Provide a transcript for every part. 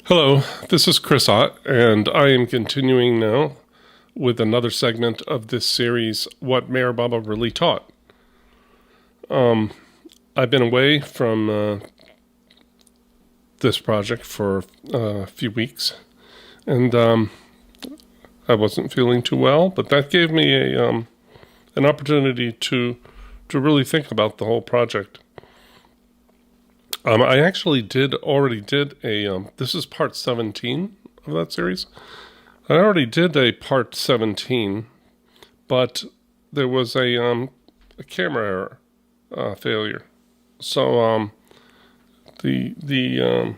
Hello, this is Chris Ott, and I am continuing now with another segment of this series, What Mayor Baba Really Taught. I've been away from this project for a few weeks, and I wasn't feeling too well, but that gave me an opportunity to really think about the whole project. I actually already did this is part 17 of that series. I already did a part 17, but there was a camera error, failure. So the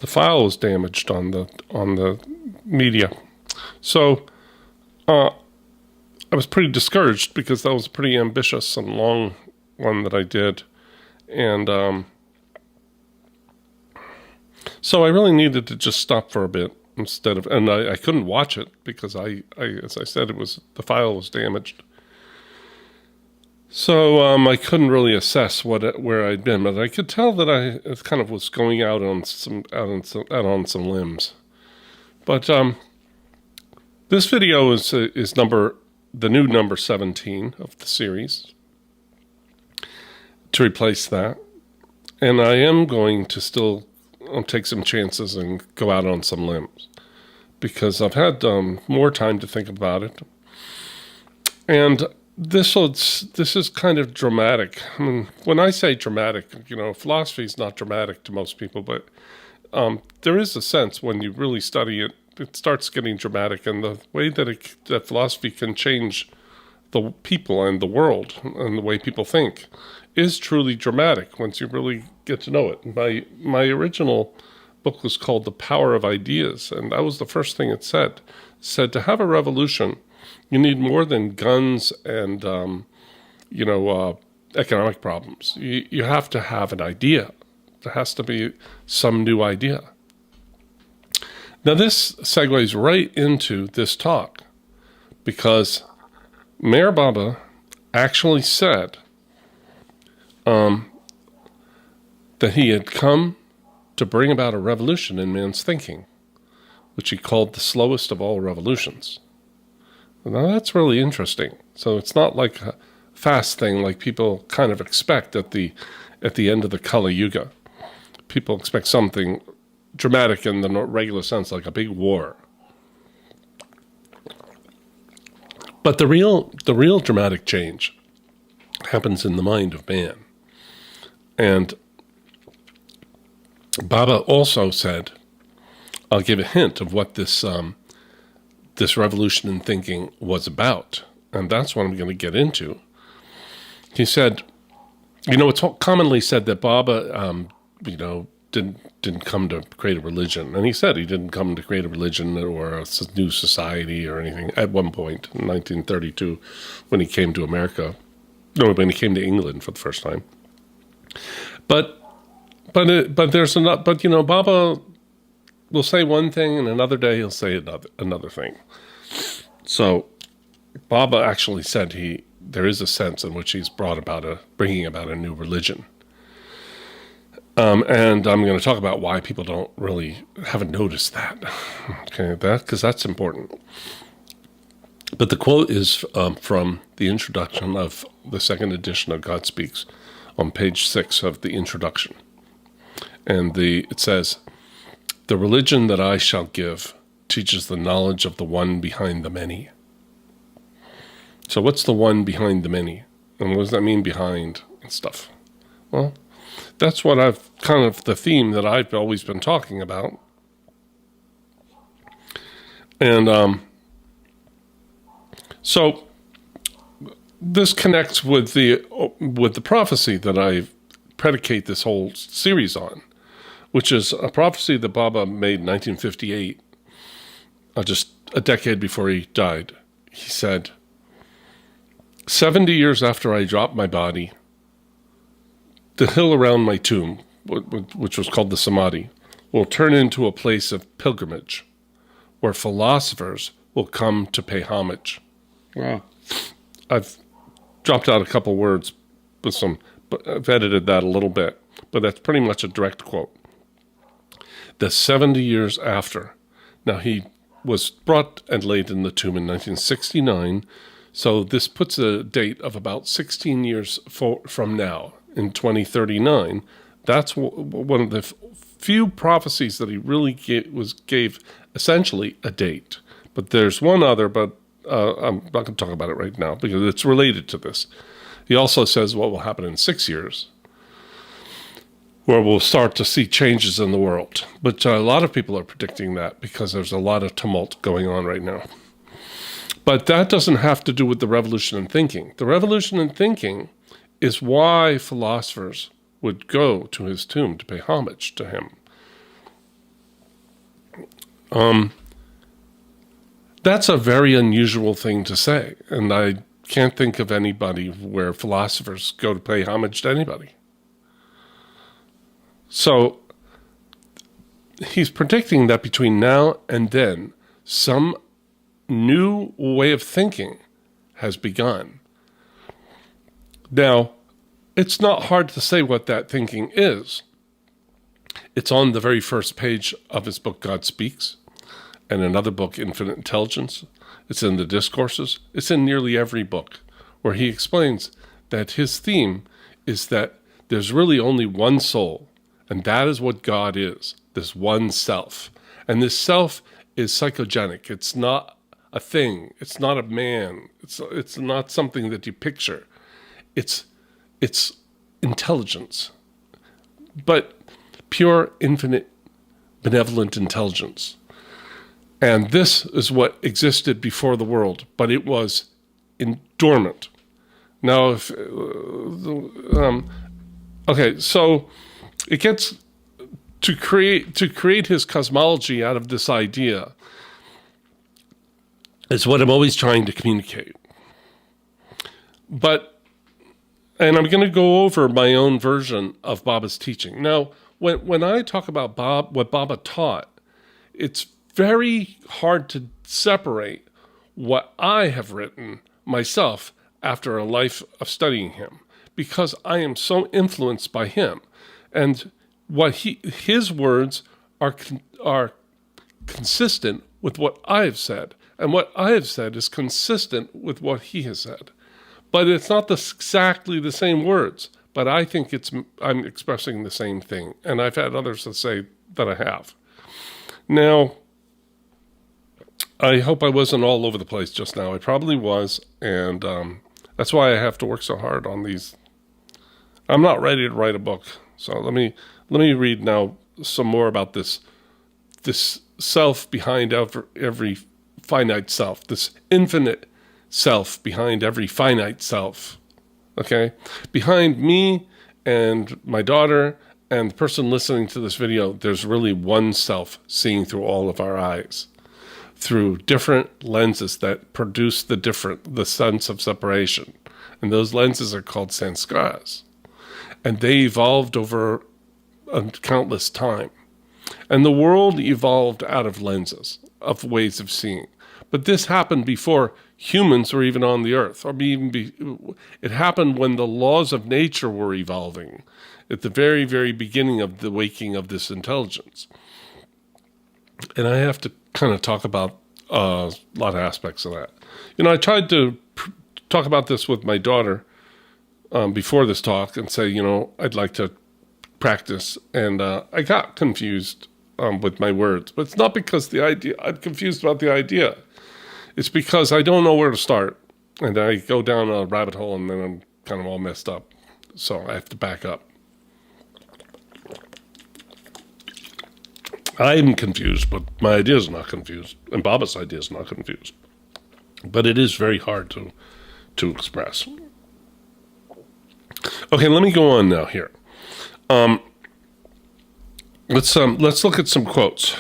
file was damaged on the media. So I was pretty discouraged because that was a pretty ambitious and long one that I did, and so I really needed to just stop for a bit and I couldn't watch it because as I said, the file was damaged. So I couldn't really assess where I'd been, but I could tell that I kind of was going out on some limbs. But this video is the new number 17 of the series to replace that, and I am going to still take some chances and go out on some limbs because I've had more time to think about it. And this is kind of dramatic. I mean, when I say dramatic, philosophy is not dramatic to most people, but there is a sense when you really study it, it starts getting dramatic, and the way that philosophy can change the people and the world and the way people think is truly dramatic once you really get to know it. My original book was called The Power of Ideas, and that was the first thing it said. It said to have a revolution, you need more than guns and economic problems. You have to have an idea. There has to be some new idea. Now this segues right into this talk because Mayor Baba actually said that he had come to bring about a revolution in man's thinking, which he called the slowest of all revolutions. Now that's really interesting. So it's not like a fast thing like people kind of expect at the end of the Kali Yuga. People expect something dramatic in the regular sense, like a big war. But the real dramatic change happens in the mind of man. And Baba also said, I'll give a hint of what this revolution in thinking was about. And that's what I'm going to get into. He said, it's commonly said that Baba, didn't come to create a religion. And he said he didn't come to create a religion or a new society or anything at one point in 1932 when he came to America. No, when he came to England for the first time. But Baba will say one thing and another day he'll say another thing. So Baba actually said there is a sense in which he's bringing about a new religion. And I'm going to talk about why people haven't noticed that. Okay, because that's important. But the quote is from the introduction of the second edition of God Speaks on page 6 of the introduction. And it says, "The religion that I shall give teaches the knowledge of the one behind the many." So what's the one behind the many? And what does that mean, behind and stuff? Well, that's what the theme that I've always been talking about. And so this connects with the prophecy that I predicate this whole series on, which is a prophecy that Baba made in 1958, just a decade before he died. He said, 70 years after I dropped my body, the hill around my tomb, which was called the Samadhi, will turn into a place of pilgrimage where philosophers will come to pay homage. Wow. I've dropped out a couple words but I've edited that a little bit, but that's pretty much a direct quote. the 70 years after. Now, he was brought and laid in the tomb in 1969, so this puts a date of about 16 years from now, in 2039. That's one of the few prophecies that he really gave essentially a date. But there's one other, but I'm not going to talk about it right now because it's related to this. He also says what will happen in 6 years, where we'll start to see changes in the world. But a lot of people are predicting that because there's a lot of tumult going on right now. But that doesn't have to do with the revolution in thinking. The revolution in thinking is why philosophers would go to his tomb to pay homage to him. That's a very unusual thing to say, and I can't think of anybody where philosophers go to pay homage to anybody. So he's predicting that between now and then, some new way of thinking has begun. Now, it's not hard to say what that thinking is. It's on the very first page of his book, God Speaks, and another book, Infinite Intelligence. It's in the Discourses. It's in nearly every book, where he explains that his theme is that there's really only one soul, and that is what God is, this one self. And this self is psychogenic. It's not a thing. It's not a man. It's not something that you picture. It's intelligence, but pure, infinite, benevolent intelligence. And this is what existed before the world, but it was dormant. Now, okay, so it gets to create his cosmology out of this idea is what I'm always trying to communicate. And I'm going to go over my own version of Baba's teaching. Now, when I talk about what Baba taught, it's very hard to separate what I have written myself after a life of studying him, because I am so influenced by him. And his words are consistent with what I have said, and what I have said is consistent with what he has said. But it's not exactly the same words, but I think I'm expressing the same thing. And I've had others that say that I have. Now, I hope I wasn't all over the place just now. I probably was, and that's why I have to work so hard on these. I'm not ready to write a book, so let me read now some more about this self behind every finite self, this infinite self behind every finite self. Okay, behind me and my daughter and the person listening to this video, there's really one self seeing through all of our eyes, through different lenses that produce the sense of separation. And those lenses are called sanskaras. And they evolved over a countless time. And the world evolved out of lenses, of ways of seeing. But this happened before humans were even on the earth. It happened when the laws of nature were evolving, at the very, very beginning of the waking of this intelligence. And I have to kind of talk about a lot of aspects of that. I tried to talk about this with my daughter before this talk and say, I'd like to practice. And I got confused with my words. But it's not because I'm confused about the idea. It's because I don't know where to start. And I go down a rabbit hole and then I'm kind of all messed up. So I have to back up. I'm confused, but my idea is not confused. And Baba's idea is not confused. But it is very hard to express. Okay, let me go on now here. Let's look at some quotes.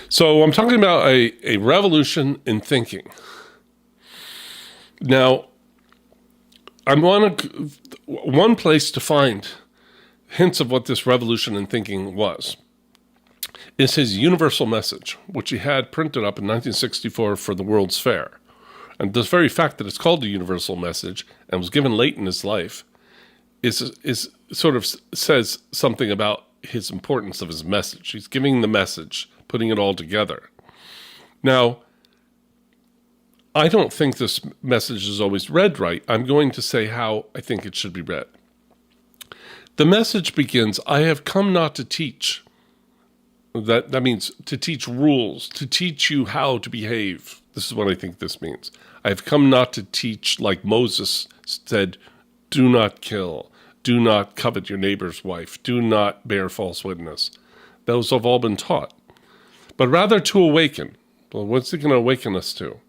So I'm talking about a revolution in thinking. Now, one place to find hints of what this revolution in thinking was is his universal message, which he had printed up in 1964 for the World's Fair. And the very fact that it's called a universal message and was given late in his life is sort of says something about his importance of his message. He's giving the message, putting it all together. Now, I don't think this message is always read right. I'm going to say how I think it should be read. The message begins, I have come not to teach. That means to teach rules, to teach you how to behave. This is what I think this means. I have come not to teach, like Moses said, do not kill, do not covet your neighbor's wife, do not bear false witness. Those have all been taught. But rather to awaken. Well, what's it going to awaken us to?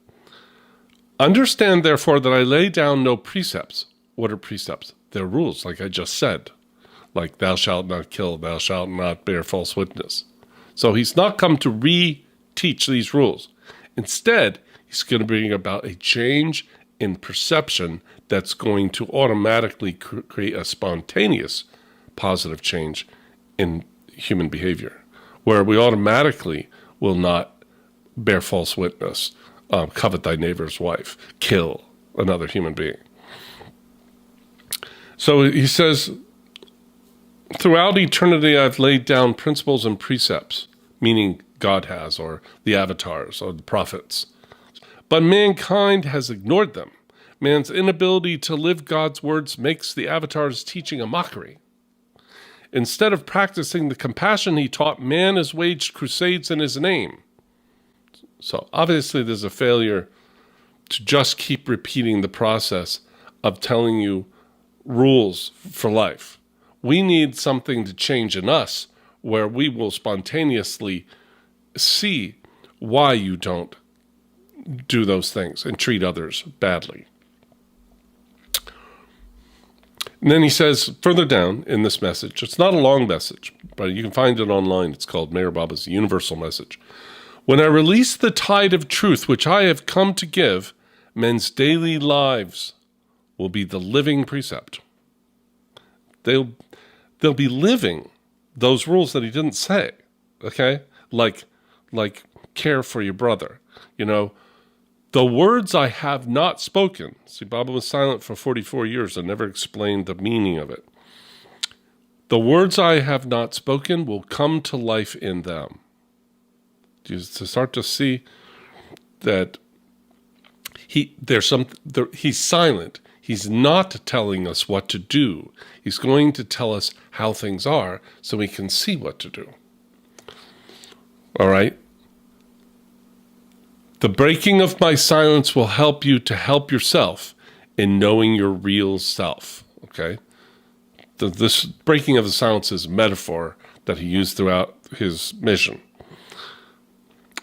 Understand, therefore, that I lay down no precepts. What are precepts? They're rules, like I just said. Like, thou shalt not kill, thou shalt not bear false witness. So he's not come to re-teach these rules. Instead, he's going to bring about a change in perception that's going to automatically create a spontaneous positive change in human behavior, where we automatically will not bear false witness, covet thy neighbor's wife, kill another human being. So he says, throughout eternity I've laid down principles and precepts, meaning God has, or the avatars, or the prophets. But mankind has ignored them. Man's inability to live God's words makes the avatar's teaching a mockery. Instead of practicing the compassion he taught, man has waged crusades in his name. So obviously there's a failure to just keep repeating the process of telling you rules for life. We need something to change in us where we will spontaneously see why you don't do those things and treat others badly. And then he says further down in this message, it's not a long message, but you can find it online. It's called Meher Baba's Universal Message. When I release the tide of truth which I have come to give, men's daily lives will be the living precept. They'll be living those rules that he didn't say, okay? Like care for your brother, The words I have not spoken. See, Baba was silent for 44 years and never explained the meaning of it. The words I have not spoken will come to life in them. To start to see that he's silent. He's not telling us what to do. He's going to tell us how things are so we can see what to do. All right? The breaking of my silence will help you to help yourself in knowing your real self. Okay? This breaking of the silence is a metaphor that he used throughout his mission.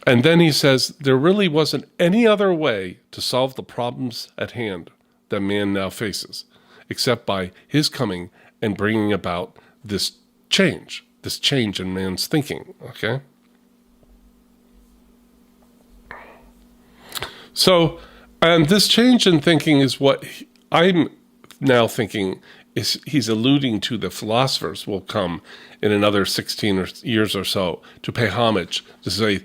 And then he says, there really wasn't any other way to solve the problems at hand that man now faces, except by his coming and bringing about this change in man's thinking, okay? So, and this change in thinking is what I'm now thinking is he's alluding to the philosophers will come in another 16 years or so to pay homage, to say,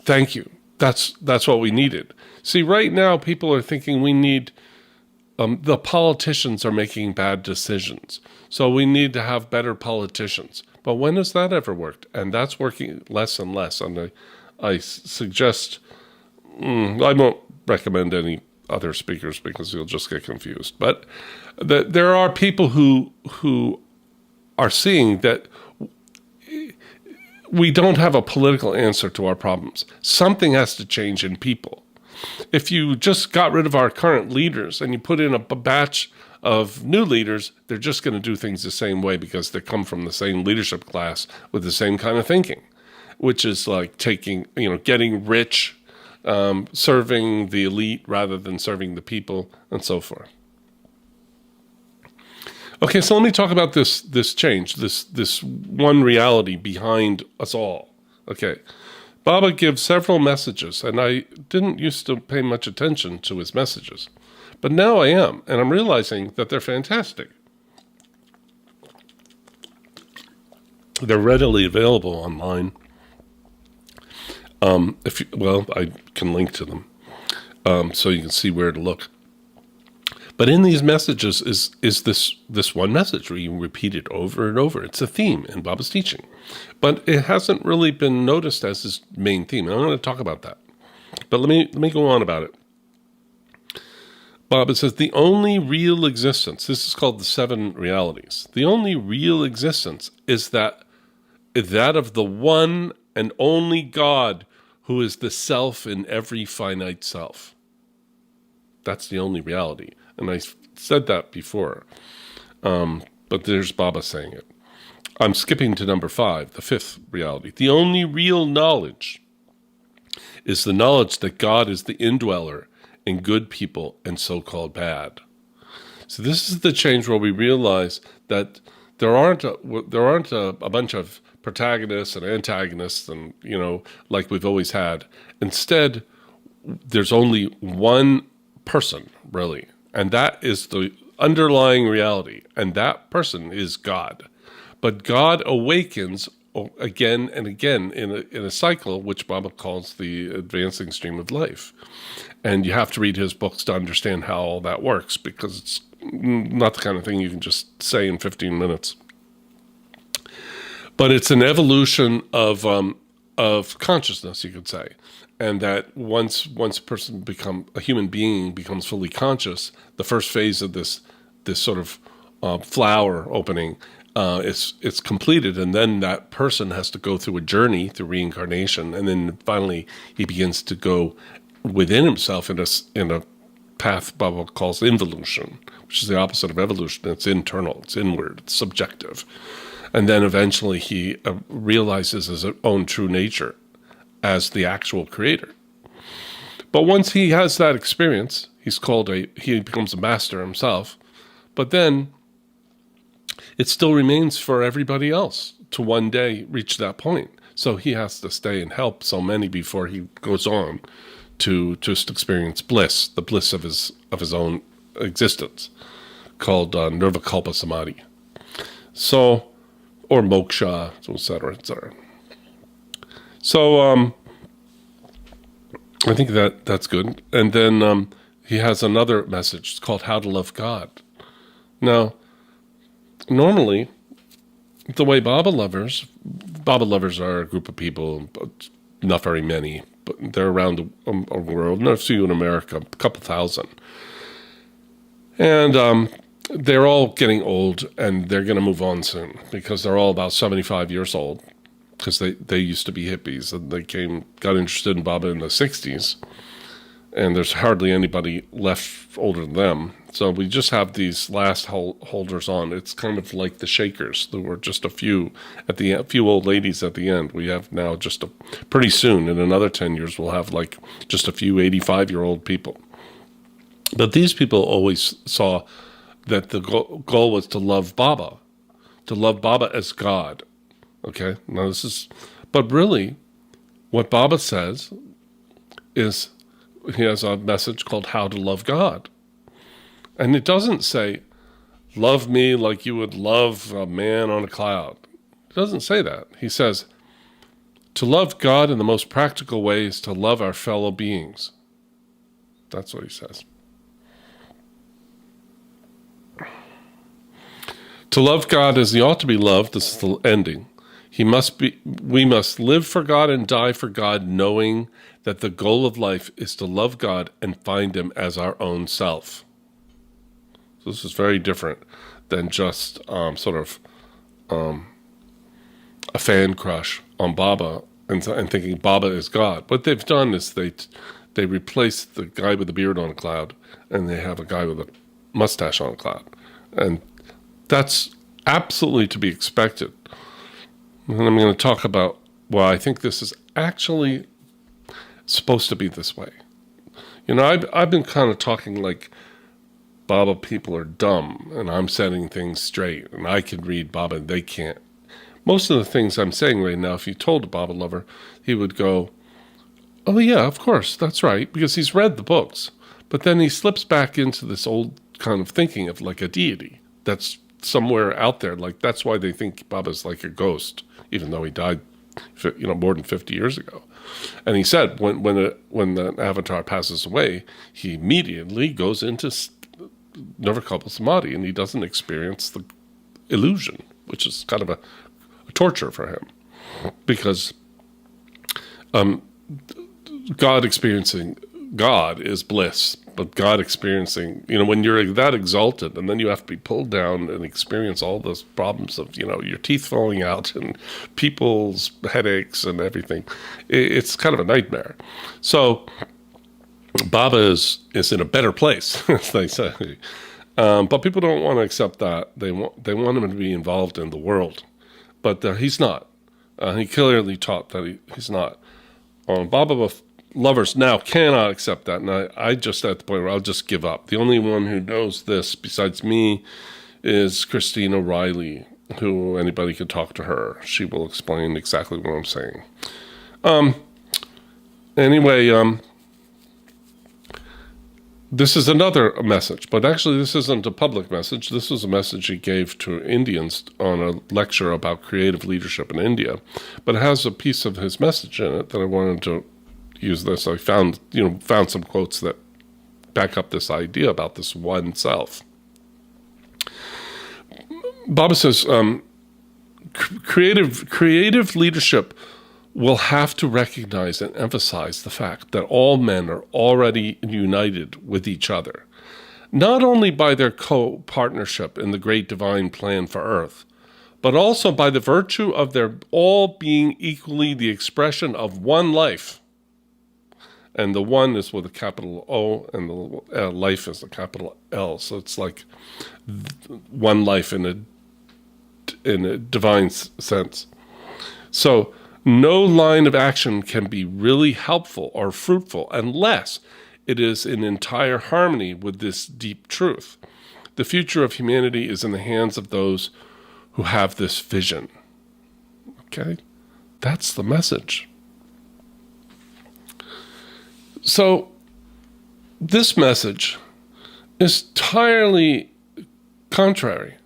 thank you. That's what we needed. See, right now people are thinking we need, the politicians are making bad decisions. So we need to have better politicians. But when has that ever worked? And that's working less and less. And I suggest, I won't recommend any other speakers because you'll just get confused. But there are people who are seeing that we don't have a political answer to our problems. Something has to change in people. If you just got rid of our current leaders and you put in a batch of new leaders, they're just going to do things the same way because they come from the same leadership class with the same kind of thinking, which is like getting rich, serving the elite rather than serving the people, and so forth. Okay, so let me talk about this change, this one reality behind us all. Okay, Baba gives several messages, and I didn't used to pay much attention to his messages, but now I am, and I'm realizing that they're fantastic. They're readily available online. I can link to them, so you can see where to look. But in these messages is this one message where you repeat it over and over. It's a theme in Baba's teaching. But it hasn't really been noticed as his main theme. And I'm going to talk about that. But let me go on about it. Baba says, the only real existence, this is called the 7 realities. The only real existence is that of the one and only God who is the self in every finite self. That's the only reality. And I said that before, but there's Baba saying it. I'm skipping to number 5, the 5th reality. The only real knowledge is the knowledge that God is the indweller in good people and so-called bad. So this is the change where we realize that there aren't a bunch of protagonists and antagonists and, like we've always had. Instead, there's only one person, really, and that is the underlying reality, and that person is God. But God awakens again and again in a cycle which Baba calls the advancing stream of life. And you have to read his books to understand how all that works, because it's not the kind of thing you can just say in 15 minutes. But it's an evolution of consciousness, you could say. And that once a human being becomes fully conscious, the first phase of this sort of flower opening it's completed, and then that person has to go through a journey through reincarnation, and then finally he begins to go within himself in a path Baba calls involution, which is the opposite of evolution. It's internal, it's inward, it's subjective, and then eventually he realizes his own true nature as the actual creator. But once he has that experience, he becomes a master himself. But then it still remains for everybody else to one day reach that point. So he has to stay and help so many before he goes on to just experience bliss, the bliss of his own existence, called Nirvikalpa Samadhi. So, or moksha, etc., etc. So I think that's good. And then he has another message. It's called How to Love God. Now, normally, the way Baba lovers are a group of people, but not very many, but they're around the world. Not a few in America, a couple thousand. And they're all getting old, and they're going to move on soon, because they're all about 75 years old, because they used to be hippies, and they got interested in Baba in the 60s, and there's hardly anybody left older than them. So we just have these last holders on. It's kind of like the Shakers. There were just a few old ladies at the end. We have now pretty soon, in another 10 years, we'll have like just a few 85-year-old people. But these people always saw that the goal was to love Baba as God. Okay? Now but really, what Baba says is, he has a message called How to Love God. And it doesn't say, love me like you would love a man on a cloud. It doesn't say that. He says, to love God in the most practical way is to love our fellow beings. That's what he says. To love God as he ought to be loved, this is the ending. We must live for God and die for God, knowing that the goal of life is to love God and find him as our own self. So this is very different than just a fan crush on Baba and thinking Baba is God. What they've done is they replace the guy with the beard on a cloud, and they have a guy with a mustache on a cloud. And that's absolutely to be expected. And I'm going to talk about why I think this is actually supposed to be this way. I've been kind of talking like Baba people are dumb, and I'm setting things straight, and I can read Baba, and they can't. Most of the things I'm saying right now, if you told a Baba lover, he would go, oh yeah, of course, that's right, because he's read the books. But then he slips back into this old kind of thinking of like a deity that's somewhere out there. Like, that's why they think Baba's like a ghost, even though he died, more than 50 years ago. And he said when the avatar passes away, he immediately goes into nirvikalpa samadhi, and he doesn't experience the illusion, which is kind of a torture for him, because God experiencing God is bliss, but God experiencing, when you're that exalted, and then you have to be pulled down and experience all those problems of, your teeth falling out and people's headaches and everything, it's kind of a nightmare. So Baba is in a better place, as they say. But people don't want to accept that. They want him to be involved in the world, but he's not. He clearly taught that he's not. Baba lovers now cannot accept that, and I just at the point where I'll just give up. The only one who knows this besides me is Christina Riley, who anybody can talk to her. She will explain exactly what I'm saying. Anyway, this is another message, but actually this isn't a public message. This is a message he gave to Indians on a lecture about creative leadership in India, but it has a piece of his message in it that I wanted to use this. I found some quotes that back up this idea about this one self. Baba says, creative leadership will have to recognize and emphasize the fact that all men are already united with each other, not only by their co-partnership in the great divine plan for Earth, but also by the virtue of their all being equally the expression of one life. And the one is with a capital O, and the life is a capital L. So it's like one life in a divine sense. So no line of action can be really helpful or fruitful unless it is in entire harmony with this deep truth. The future of humanity is in the hands of those who have this vision. Okay? That's the message. So this message is entirely contrary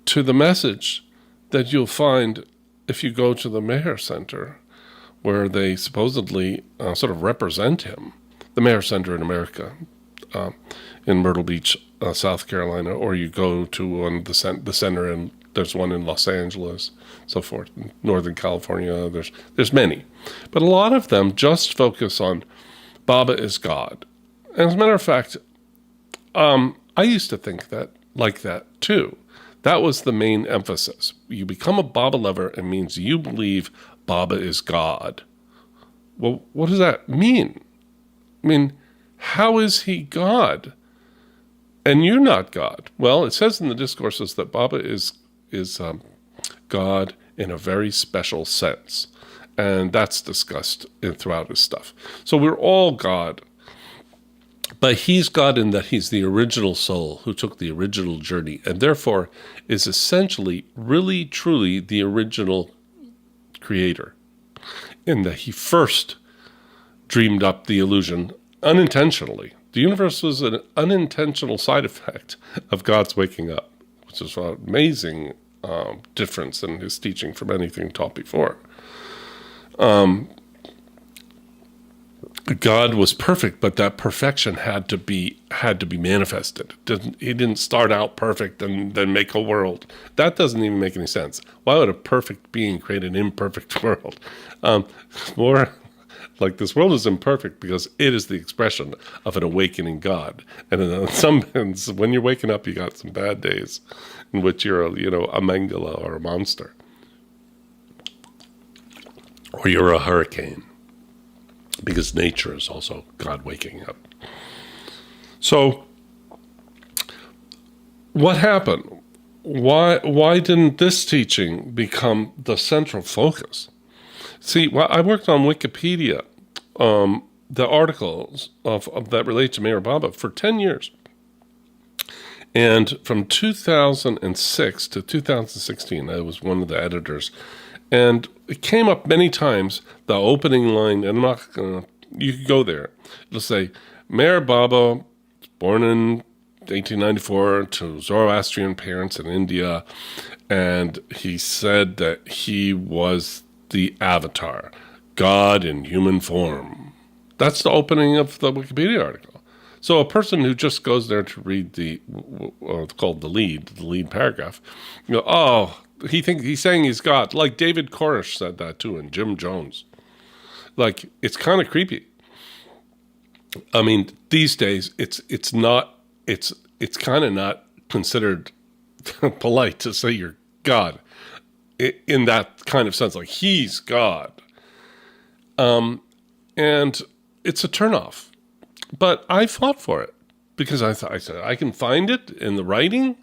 to the message that you'll find if you go to the Meher Center, where they supposedly sort of represent him. The Meher Center in America, in Myrtle Beach, South Carolina, or you go to the center, and there's one in Los Angeles, so forth, in Northern California. There's many, but a lot of them just focus on Baba is God. And as a matter of fact, I used to think that like that too. That was the main emphasis. You become a Baba lover, it means you believe Baba is God. Well, what does that mean? I mean, how is he God? And you're not God. Well, it says in the discourses that Baba is God in a very special sense. And that's discussed throughout his stuff. So we're all God. But he's God in that he's the original soul who took the original journey, and therefore is essentially, really, truly the original creator, in that he first dreamed up the illusion unintentionally. The universe was an unintentional side effect of God's waking up, which is an amazing difference in his teaching from anything taught before. God was perfect, but that perfection had to be manifested. He didn't start out perfect and then make a world. That doesn't even make any sense. Why would a perfect being create an imperfect world? More like this world is imperfect because it is the expression of an awakening God. And in some sense, when you're waking up, you got some bad days in which you're a Mangala or a monster. Or you're a hurricane, because nature is also God waking up. So, what happened? Why didn't this teaching become the central focus? See, I worked on Wikipedia, the articles of that relate to Meher Baba for 10 years. And from 2006 to 2016, I was one of the editors. And it came up many times, the opening line, and I'm not gonna, you can go there. It'll say, Meher Baba, born in 1894 to Zoroastrian parents in India, and he said that he was the avatar, God in human form. That's the opening of the Wikipedia article. So a person who just goes there to read it's called the lead paragraph, oh, he's saying he's God. Like David Koresh said that too, and Jim Jones. Like, it's kind of creepy. I mean, these days it's kind of not considered polite to say you're God in that kind of sense, like he's God. And it's a turnoff. But I fought for it because I said, I can find it in the writing.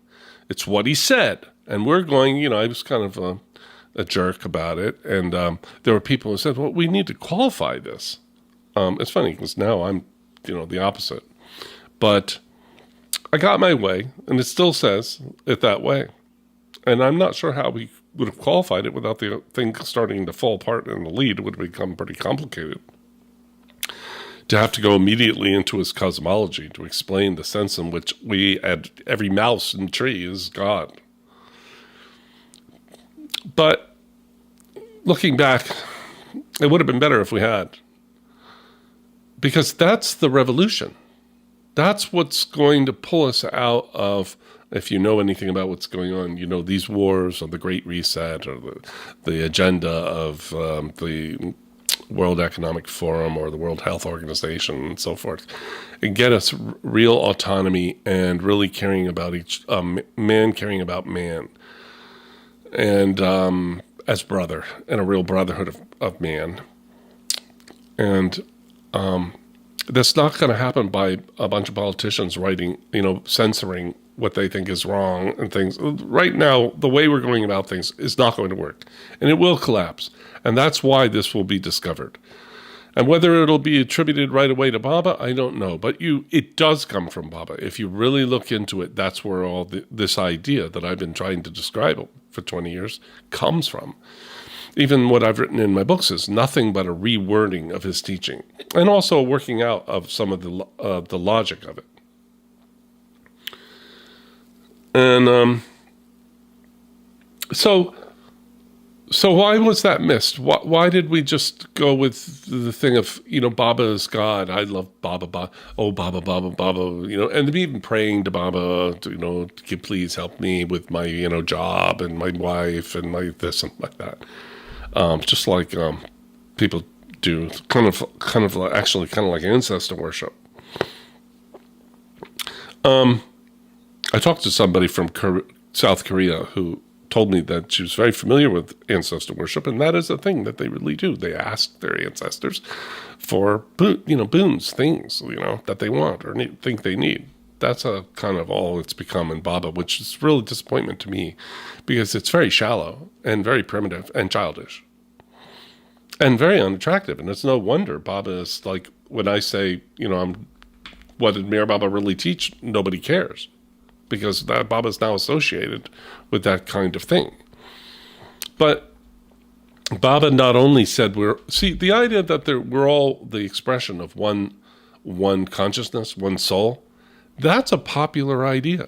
It's what he said. And we're going, I was kind of a jerk about it. And there were people who said, well, we need to qualify this. It's funny because now I'm, the opposite. But I got my way, and it still says it that way. And I'm not sure how we would have qualified it without the thing starting to fall apart in the lead. It would have become pretty complicated. To have to go immediately into his cosmology to explain the sense in which every mouse and tree is God. But looking back, it would have been better if we had. Because that's the revolution. That's what's going to pull us out of, if you know anything about what's going on, these wars or the Great Reset or the agenda of the World Economic Forum or the World Health Organization and so forth, and get us real autonomy and really caring about man caring about man, and as brother, and a real brotherhood of man. And that's not going to happen by a bunch of politicians writing, censoring what they think is wrong and things. Right now, the way we're going about things is not going to work, and it will collapse. And that's why this will be discovered. And whether it'll be attributed right away to Baba, I don't know. But it does come from Baba. If you really look into it, that's where all this idea that I've been trying to describe for 20 years comes from. Even what I've written in my books is nothing but a rewording of his teaching, and also a working out of some of the logic of it. And so why was that missed? Why did we just go with the thing of, Baba is God? I love Baba, oh, Baba, and even praying to Baba, please help me with my, job and my wife and my this and like that. Just like people do, kind of like ancestor worship. I talked to somebody from South Korea who told me that she was very familiar with ancestor worship, and that is a thing that they really do. They ask their ancestors for boons, things that they want or think they need. That's a kind of all it's become in Baba, which is really a disappointment to me because it's very shallow and very primitive and childish and very unattractive. And it's no wonder Baba is like, when I say, what did Mir Baba really teach? Nobody cares, because that Baba is now associated with that kind of thing. But Baba not only said the idea that we're all the expression of one consciousness, one soul, that's a popular idea.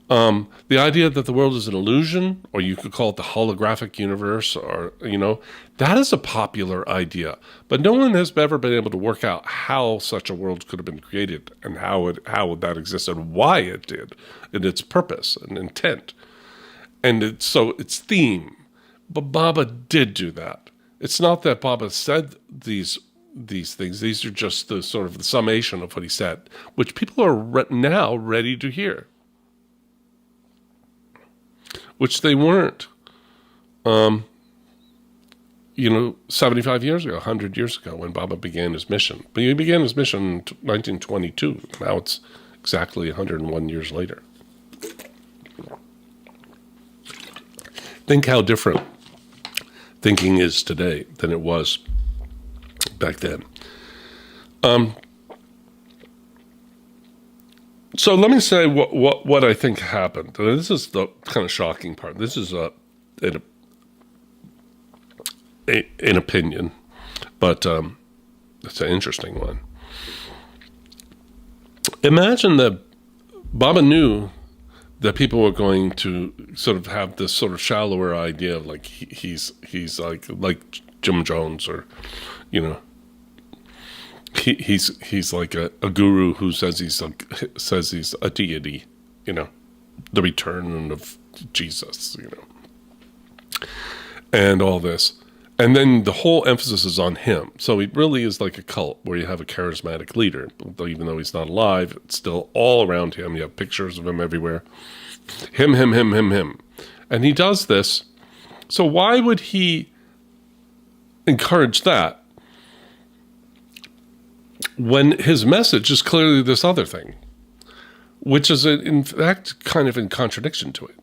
The idea that the world is an illusion, or you could call it the holographic universe, or, that is a popular idea. But no one has ever been able to work out how such a world could have been created and how that existed, why it did, and its purpose and intent, and its theme. But Baba did do that. It's not that Baba said these things. These are just the sort of the summation of what he said, which people are now ready to hear, which they weren't, 75 years ago, 100 years ago, when Baba began his mission. But he began his mission in 1922. Now it's exactly 101 years later. Think how different thinking is today than it was back then. So let me say what I think happened. And this is the kind of shocking part. This is an opinion, but it's an interesting one. Imagine that Baba knew that people were going to sort of have this sort of shallower idea of like he's like Jim Jones, or He's like a guru who says he's a deity, the return of Jesus, and all this. And then the whole emphasis is on him. So it really is like a cult where you have a charismatic leader. Even though he's not alive, it's still all around him. You have pictures of him everywhere. Him. And he does this. So why would he encourage that when his message is clearly this other thing, which is in fact kind of in contradiction to it?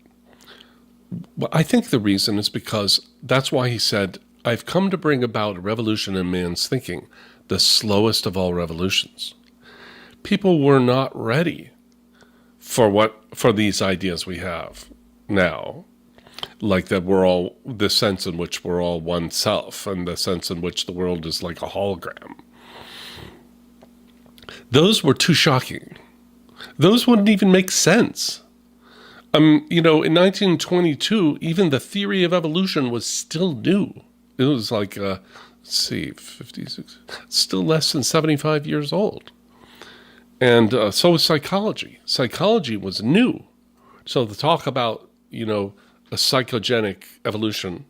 Well, I think the reason is because that's why he said, I've come to bring about a revolution in man's thinking, the slowest of all revolutions. People were not ready for these ideas we have now, like that the sense in which we're all one self, and the sense in which the world is like a hologram. Those were too shocking. Those wouldn't even make sense. In 1922, even the theory of evolution was still new. It was like, 56, still less than 75 years old. And so was psychology. Psychology was new. So the talk about, a psychogenic evolution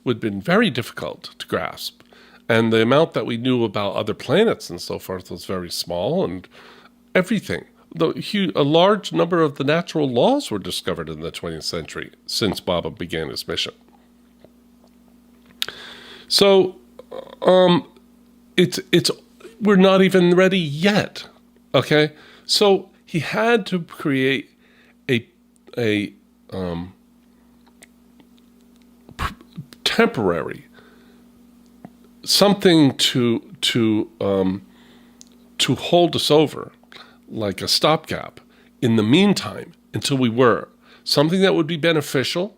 would have been very difficult to grasp. And the amount that we knew about other planets and so forth was very small, and everything. A large number of the natural laws were discovered in the 20th century since Baba began his mission. So, we're not even ready yet. Okay, so he had to create a temporary something to hold us over, like a stopgap in the meantime until we were something that would be beneficial.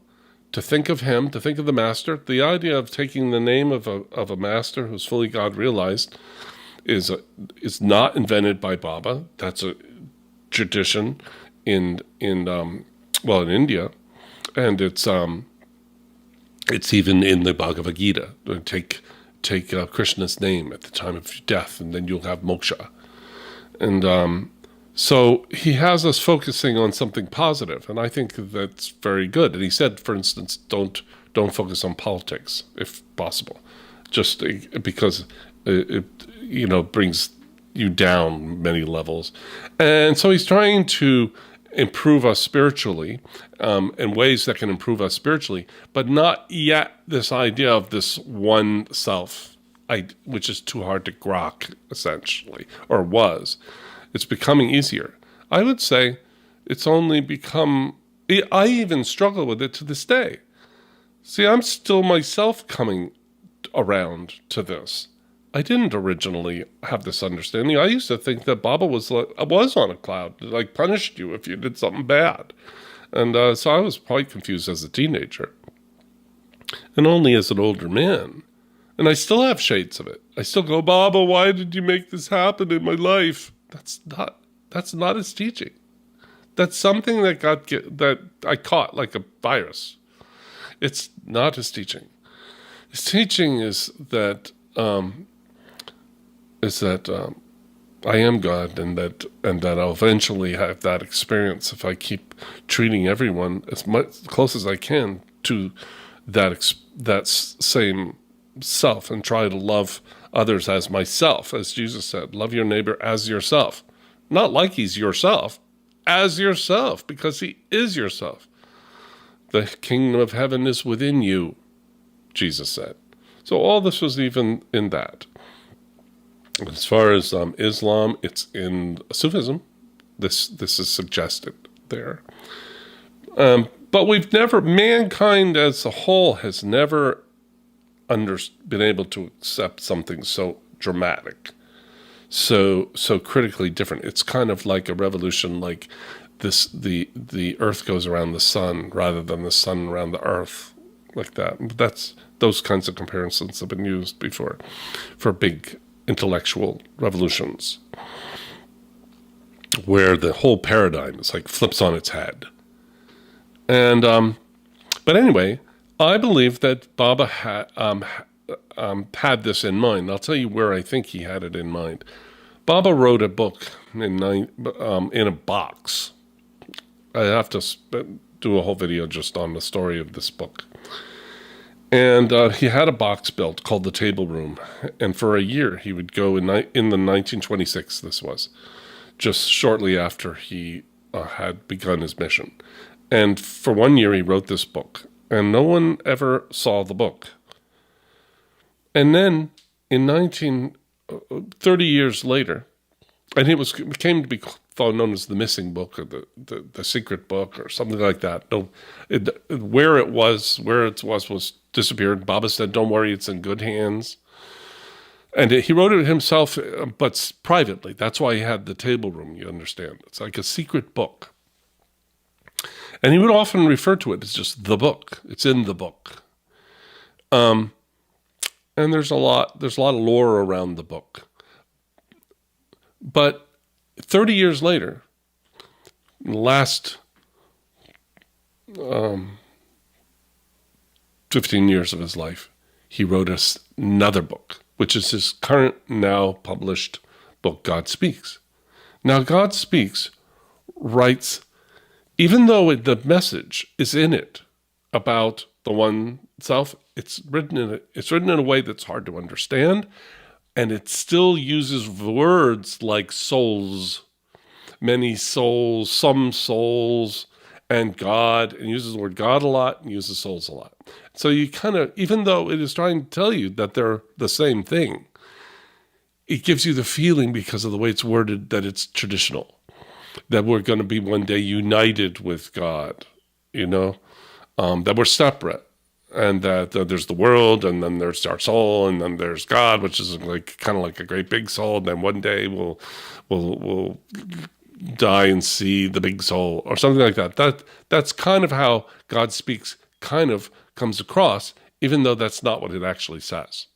To think of him, to think of the master. The idea of taking the name of a master who's fully God realized is not invented by Baba. That's a tradition in India, and it's even in the Bhagavad Gita. Take Krishna's name at the time of death, and then you'll have moksha. And so he has us focusing on something positive, and I think that's very good. And he said, for instance, don't focus on politics if possible, just because it brings you down many levels. And so he's trying to improve us spiritually in ways that can improve us spiritually, but not yet this idea of this one self, which is too hard to grok, essentially, or was. It's becoming easier. I would say it's only become, I even struggle with it to this day. See, I'm still myself coming around to this. I didn't originally have this understanding. I used to think that Baba was on a cloud, like punished you if you did something bad. And so I was quite confused as a teenager. And only as an older man. And I still have shades of it. I still go, Baba, why did you make this happen in my life? That's not his teaching. That's something that I caught like a virus. It's not his teaching. His teaching is that I am God, and that I'll eventually have that experience if I keep treating everyone as close as I can to that same self, and try to love others as myself, as Jesus said, love your neighbor as yourself. Not like he's yourself, as yourself, because he is yourself. The kingdom of heaven is within you, Jesus said. So all this was even in that. As far as Islam, it's in Sufism. This is suggested there. But mankind as a whole has never been able to accept something so dramatic, so critically different. It's kind of like a revolution, like this: the Earth goes around the sun rather than the sun around the Earth, like that. Those kinds of comparisons have been used before for big intellectual revolutions, where the whole paradigm is like flips on its head. And but anyway, I believe that Baba had this in mind. I'll tell you where I think he had it in mind. Baba wrote a book in a box. I have to do a whole video just on the story of this book. And he had a box built called the Table Room. And for a year, he would go in the 1926, this was, just shortly after he had begun his mission. And for 1 year, he wrote this book. And no one ever saw the book. And then in 30 years later, and it came to be known as the missing book, or the secret book, or something like that. No, where it was disappeared. Baba said, "Don't worry, it's in good hands." And he wrote it himself, but privately. That's why he had the Table Room. You understand? It's like a secret book, and he would often refer to it as just the book. It's in the book. And there's a lot of lore around the book. But 30 years later, in the last 15 years of his life, he wrote us another book, which is his current, now published book, God Speaks. Now, God Speaks writes, even though the message is in it about the one self, it's written in a way that's hard to understand, and it still uses words like souls, many souls, some souls, and God, and uses the word God a lot and uses souls a lot. So you kind of, even though it is trying to tell you that they're the same thing, it gives you the feeling, because of the way it's worded, that it's traditional, that we're going to be one day united with God, that we're separate. And that there's the world, and then there's our soul, and then there's God, which is kind of like a great big soul. And then one day we'll die and see the big soul, or something like that. That's kind of how God Speaks kind of comes across, even though that's not what it actually says.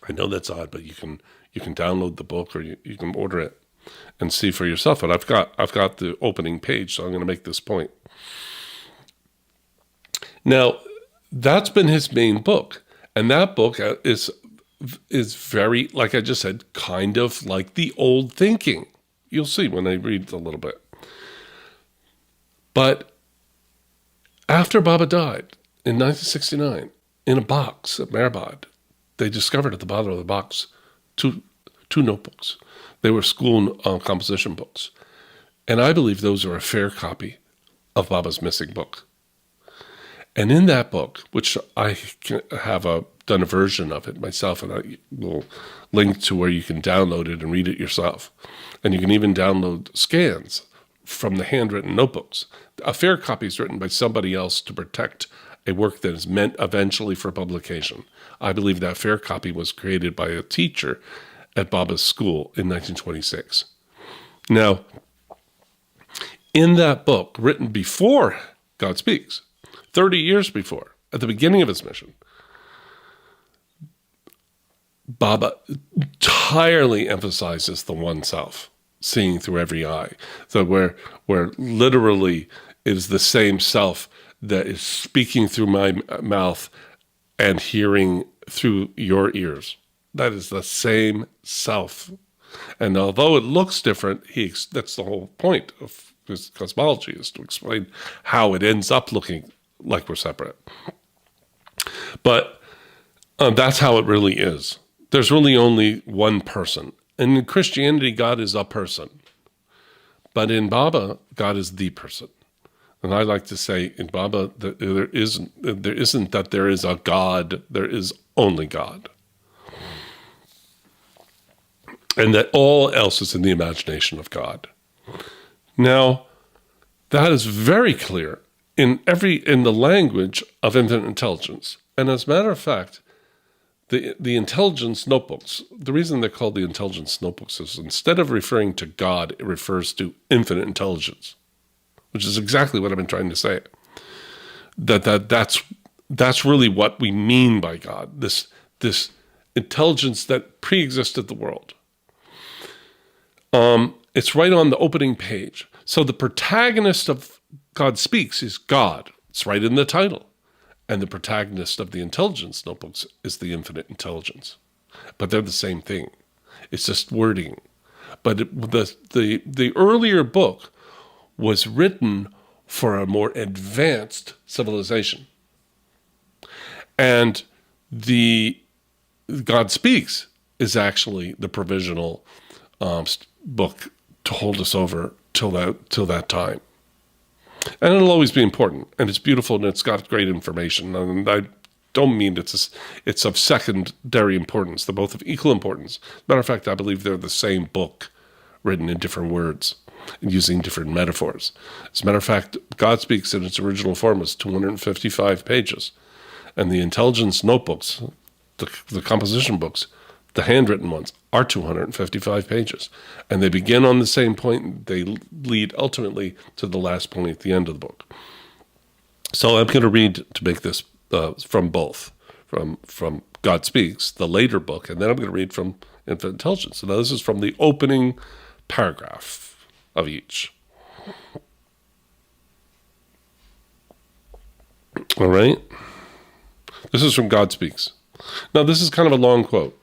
I know that's odd, but you can download the book, or you can order it and see for yourself. And I've got the opening page, so I'm going to make this point. Now, that's been his main book. And that book is very, like I just said, kind of like the old thinking. You'll see when I read a little bit. But after Baba died in 1969, in a box at Mehrabad, they discovered at the bottom of the box two notebooks. They were school composition books. And I believe those are a fair copy of Baba's missing book. And in that book, which I have done a version of it myself, and I will link to where you can download it and read it yourself. And you can even download scans from the handwritten notebooks. A fair copy is written by somebody else to protect a work that is meant eventually for publication. I believe that fair copy was created by a teacher at Baba's school in 1926. Now, in that book, written before God Speaks, 30 years before, at the beginning of his mission, Baba entirely emphasizes the one self, seeing through every eye. So where literally it is the same self that is speaking through my mouth and hearing through your ears. That is the same self. And although it looks different, that's the whole point of his cosmology, is to explain how it ends up looking like we're separate. But that's how it really is. There's really only one person. And in Christianity, God is a person. But in Baba, God is the person. And I like to say in Baba that there isn't that there is a God, there is only God. And that all else is in the imagination of God. Now, that is very clear in the language of infinite intelligence. And as a matter of fact, the intelligence notebooks, the reason they're called the intelligence notebooks is instead of referring to God, it refers to infinite intelligence, which is exactly what I've been trying to say. That's really what we mean by God, this intelligence that pre-existed the world. It's right on the opening page. So the protagonist of God Speaks is God. It's right in the title. and the protagonist of the intelligence notebooks is the infinite intelligence. But they're the same thing. It's just wording. But the earlier book was written for a more advanced civilization. And the God Speaks is actually the provisional book to hold us over till that time. And it'll always be important, and it's beautiful, and it's got great information. And I don't mean it's of secondary importance. They're both of equal importance. Matter of fact, I believe they're the same book written in different words and using different metaphors. As a matter of fact, God Speaks in its original form is 255 pages. And the intelligence notebooks, the composition books, the handwritten ones, are 255 pages. And they begin on the same point. They lead ultimately to the last point at the end of the book. So I'm going to read to make this from both, from God Speaks, the later book, and then I'm going to read from Infinite Intelligence. So now this is from the opening paragraph of each. All right? This is from God Speaks. Now, this is kind of a long quote.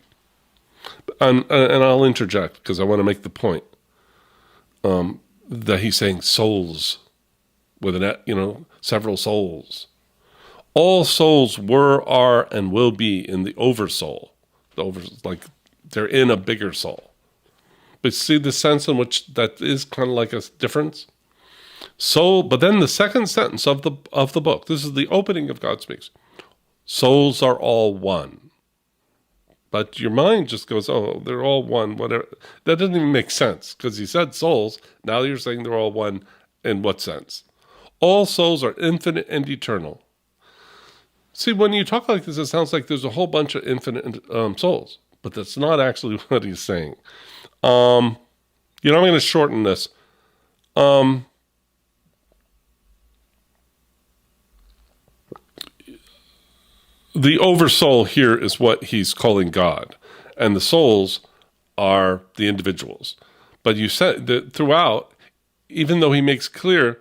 And I'll interject because I want to make the point that he's saying souls with several souls. All souls were, are, and will be in the oversoul. Like they're in a bigger soul. But see the sense in which that is kind of like a difference? Soul, but then the second sentence of the book, this is the opening of God Speaks. Souls are all one. But your mind just goes, oh, they're all one, whatever. That doesn't even make sense because he said souls. Now you're saying they're all one. In what sense? All souls are infinite and eternal. See, when you talk like this, it sounds like there's a whole bunch of infinite souls. But that's not actually what he's saying. I'm going to shorten this. The oversoul here is what he's calling God, and the souls are the individuals. But you said that throughout, even though he makes clear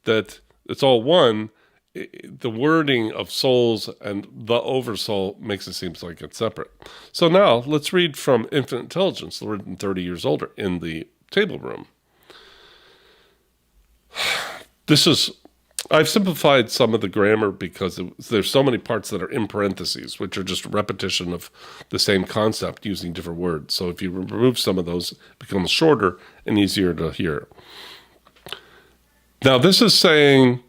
that it's all one, the wording of souls and the oversoul makes it seem like it's separate. So now let's read from Infinite Intelligence, written 30 years older, in the table room. I've simplified some of the grammar because there's so many parts that are in parentheses, which are just repetition of the same concept using different words. So if you remove some of those, it becomes shorter and easier to hear. Now this is saying,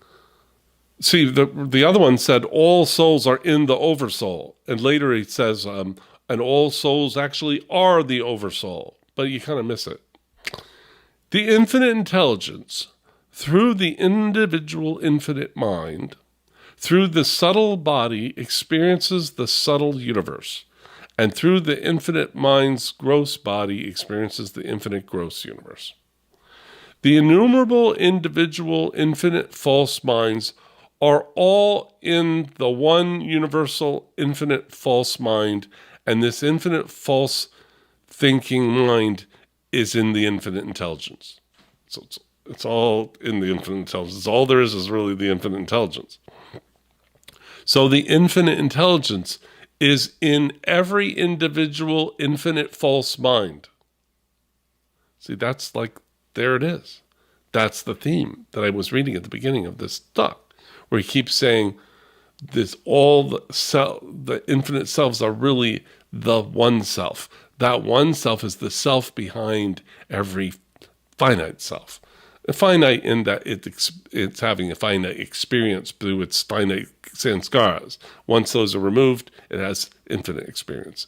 see, the other one said all souls are in the oversoul. And later he says, and all souls actually are the oversoul. But you kind of miss it. The infinite intelligence, through the individual infinite mind, through the subtle body experiences the subtle universe, and through the infinite mind's gross body experiences the infinite gross universe. The innumerable individual infinite false minds are all in the one universal infinite false mind, and this infinite false thinking mind is in the infinite intelligence. So it's all in the infinite intelligence. All there is really the infinite intelligence. So the infinite intelligence is in every individual infinite false mind. See, that's like, there it is. That's the theme that I was reading at the beginning of this talk, where he keeps saying this, all the infinite selves are really the one self. That one self is the self behind every finite self. Finite in that it's having a finite experience through its finite sanskaras. Once those are removed, it has infinite experience.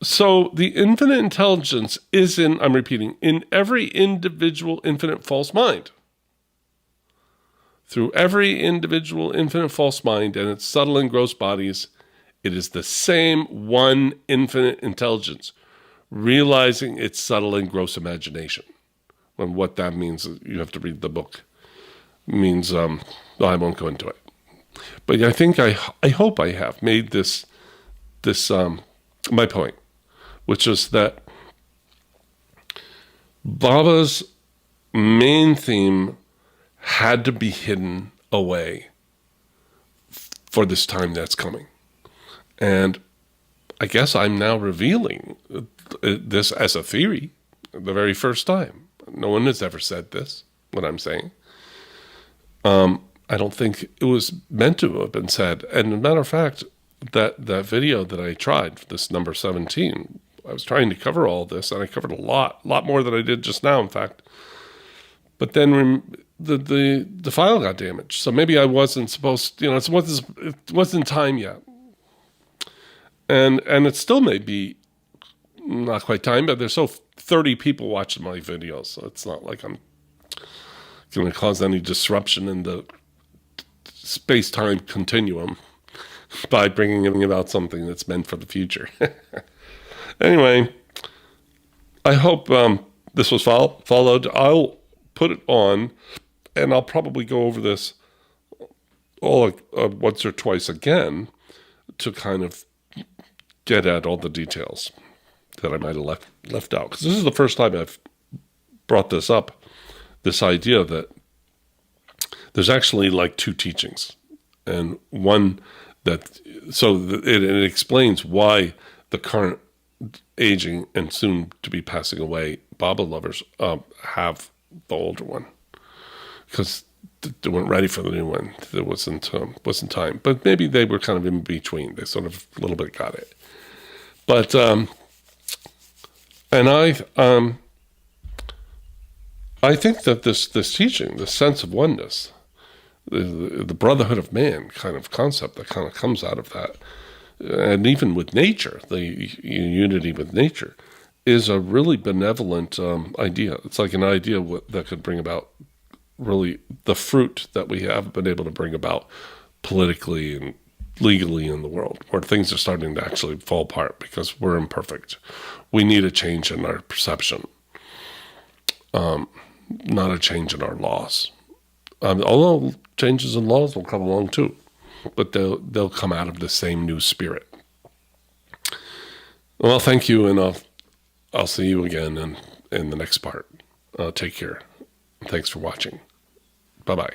So the infinite intelligence is I'm repeating, in every individual infinite false mind. Through every individual infinite false mind and its subtle and gross bodies, it is the same one infinite intelligence, realizing its subtle and gross imagination. And what that means, you have to read the book. It means, I won't go into it. But I think I hope I have made this my point, which is that Baba's main theme had to be hidden away for this time that's coming. And I guess I'm now revealing this as a theory the very first time. No one has ever said this, what I'm saying. I don't think it was meant to have been said. And as a matter of fact, that video that I tried, this number 17, I was trying to cover all this, and I covered a lot more than I did just now, in fact. But then the file got damaged, so maybe I wasn't supposed, it wasn't time yet. And it still may be not quite time, but there's 30 people watching my videos, so it's not like I'm going to cause any disruption in the space-time continuum by bringing about something that's meant for the future. Anyway, I hope this was followed. I'll put it on, and I'll probably go over this all once or twice again to kind of get at all the details that I might have left out. Because this is the first time I've brought this up, this idea that there's actually like two teachings. And one it explains why the current aging and soon to be passing away Baba lovers have the older one, because they weren't ready for the new one. There wasn't time, but maybe they were kind of in between. They sort of a little bit got it. But and I think that this teaching, this sense of oneness, the brotherhood of man kind of concept that kind of comes out of that, and even with nature, the unity with nature, is a really benevolent idea. It's like an idea that could bring about really the fruit that we have been able to bring about politically and legally in the world, where things are starting to actually fall apart because we're imperfect. We need a change in our perception, not a change in our laws. Although changes in laws will come along too, but they'll come out of the same new spirit. Well, thank you, and I'll see you again in the next part. Take care. Thanks for watching. Bye-bye.